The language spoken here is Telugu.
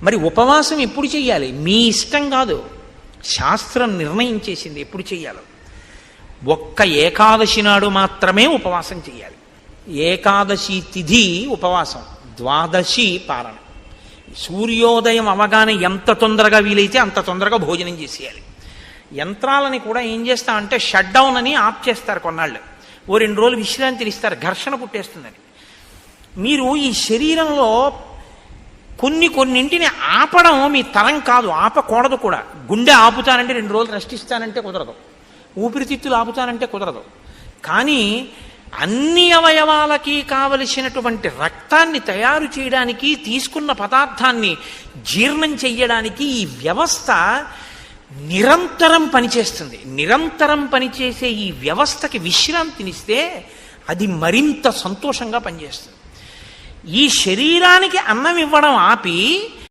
మరి ఉపవాసం ఎప్పుడు చెయ్యాలి? మీ ఇష్టం కాదు, శాస్త్రం నిర్ణయం చేసింది ఎప్పుడు చెయ్యాలో. ఒక్క ఏకాదశి నాడు మాత్రమే ఉపవాసం చెయ్యాలి. ఏకాదశి తిథి ఉపవాసం, ద్వాదశి పారణ. సూర్యోదయం అవగానే ఎంత తొందరగా వీలైతే అంత తొందరగా భోజనం చేసేయాలి. యంత్రాలని కూడా ఏం చేస్తామంటే షట్ డౌన్ అని ఆఫ్ చేస్తారు కొన్నాళ్ళు, ఓ 2 రోజులు విశ్రాంతిని ఇస్తారు, ఘర్షణ పుట్టేస్తుందని. మీరు ఈ శరీరంలో కొన్నింటిని ఆపడం మీ తరం కాదు, ఆపకూడదు కూడా. గుండె ఆపుతానంటే 2 రోజులు రెస్ట్ ఇస్తానంటే కుదరదు, ఊపిరితిత్తులు ఆపుతానంటే కుదరదు. కానీ అన్ని అవయవాలకి కావలసినటువంటి రక్తాన్ని తయారు చేయడానికి, తీసుకున్న పదార్థాన్ని జీర్ణం చెయ్యడానికి ఈ వ్యవస్థ నిరంతరం పనిచేస్తుంది. నిరంతరం పనిచేసే ఈ వ్యవస్థకి విశ్రాంతినిస్తే అది మరింత సంతోషంగా పనిచేస్తుంది. ఈ శరీరానికి అన్నం ఇవ్వడం ఆపి